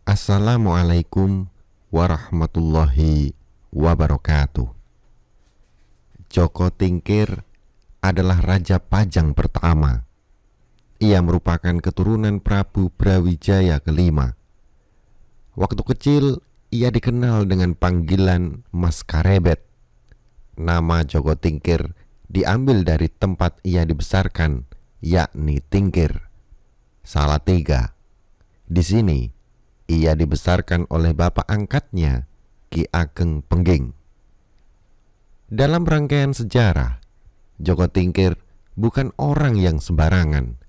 Assalamualaikum warahmatullahi wabarakatuh. Joko Tingkir adalah Raja Pajang pertama. Ia merupakan keturunan Prabu Brawijaya kelima. Waktu kecil ia dikenal dengan panggilan Mas Karebet. Nama Joko Tingkir diambil dari tempat ia dibesarkan, yakni Tingkir, Salatiga. Di sini ia dibesarkan oleh bapak angkatnya, Ki Ageng Pengging. Dalam rangkaian sejarah, Joko Tingkir bukan orang yang sembarangan.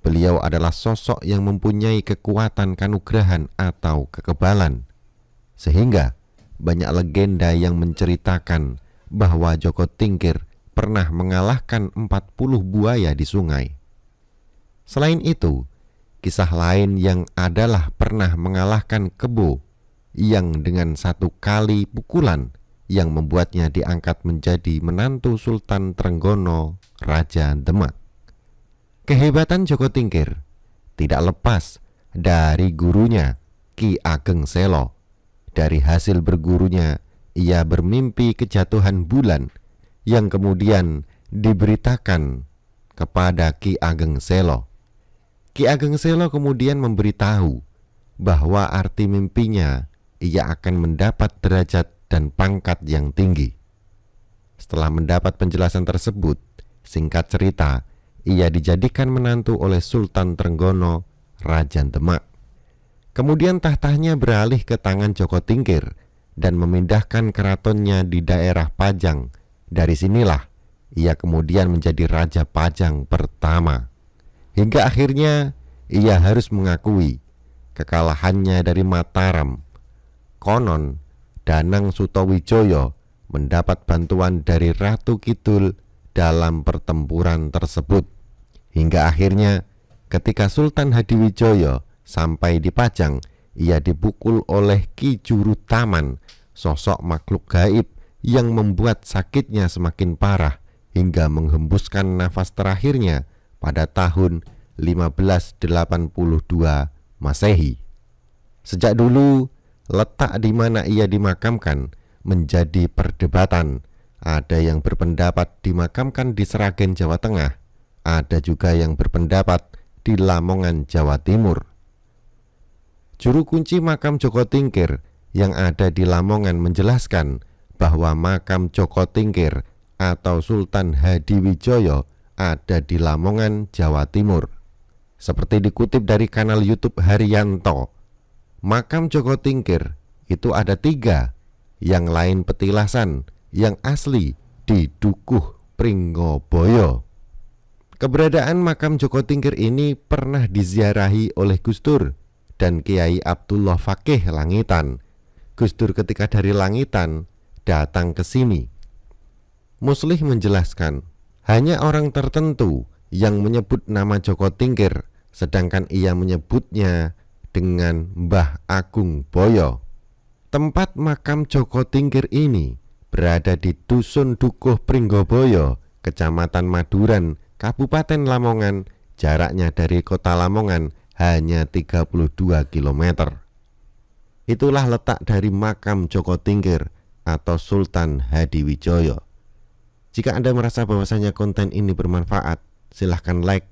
Beliau adalah sosok yang mempunyai kekuatan kanugrahan atau kekebalan, sehingga banyak legenda yang menceritakan bahwa Joko Tingkir pernah mengalahkan 40 buaya di sungai. Selain itu, kisah lain yang adalah pernah mengalahkan kebo yang dengan satu kali pukulan yang membuatnya diangkat menjadi menantu Sultan Trenggono, Raja Demak. Kehebatan Joko Tingkir tidak lepas dari gurunya, Ki Ageng Selo. Dari hasil bergurunya, ia bermimpi kejatuhan bulan yang kemudian diberitakan kepada Ki Ageng Selo. Ki Ageng Selo kemudian memberitahu bahwa arti mimpinya ia akan mendapat derajat dan pangkat yang tinggi. Setelah mendapat penjelasan tersebut, singkat cerita, ia dijadikan menantu oleh Sultan Trenggono, Raja Demak. Kemudian tahtanya beralih ke tangan Joko Tingkir dan memindahkan keratonnya di daerah Pajang. Dari sinilah ia kemudian menjadi Raja Pajang pertama. Hingga akhirnya ia harus mengakui kekalahannya dari Mataram. Konon Danang Sutawijaya mendapat bantuan dari Ratu Kidul dalam pertempuran tersebut. Hingga akhirnya ketika Sultan Hadiwijaya sampai di Pajang, ia dipukul oleh Ki Jurutaman, sosok makhluk gaib yang membuat sakitnya semakin parah hingga menghembuskan nafas terakhirnya pada tahun 1582 Masehi. Sejak dulu, letak di mana ia dimakamkan menjadi perdebatan. Ada yang berpendapat dimakamkan di Sragen, Jawa Tengah. Ada juga yang berpendapat di Lamongan, Jawa Timur. Juru kunci makam Joko Tingkir yang ada di Lamongan menjelaskan bahwa makam Joko Tingkir atau Sultan Hadiwijaya ada di Lamongan, Jawa Timur. Seperti dikutip dari kanal YouTube Haryanto, makam Joko Tingkir itu ada 3, yang lain petilasan, yang asli di Dukuh Pringgoboyo. Keberadaan makam Joko Tingkir ini pernah diziarahi oleh Gus Dur dan Kiai Abdullah Fakih Langitan. Gus Dur ketika dari Langitan datang ke sini. Muslih menjelaskan, hanya orang tertentu yang menyebut nama Joko Tingkir, sedangkan ia menyebutnya dengan Mbah Agung Boyo. Tempat makam Joko Tingkir ini berada di Dusun Dukuh Pringgoboyo, Kecamatan Maduran, Kabupaten Lamongan. Jaraknya dari kota Lamongan hanya 32 km. Itulah letak dari makam Joko Tingkir atau Sultan Hadiwijaya. Jika Anda merasa bahwasanya konten ini bermanfaat, silahkan like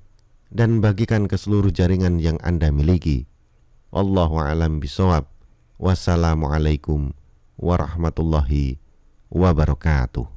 dan bagikan ke seluruh jaringan yang Anda miliki. Wallahu a'lam bishawab. Wassalamualaikum warahmatullahi wabarakatuh.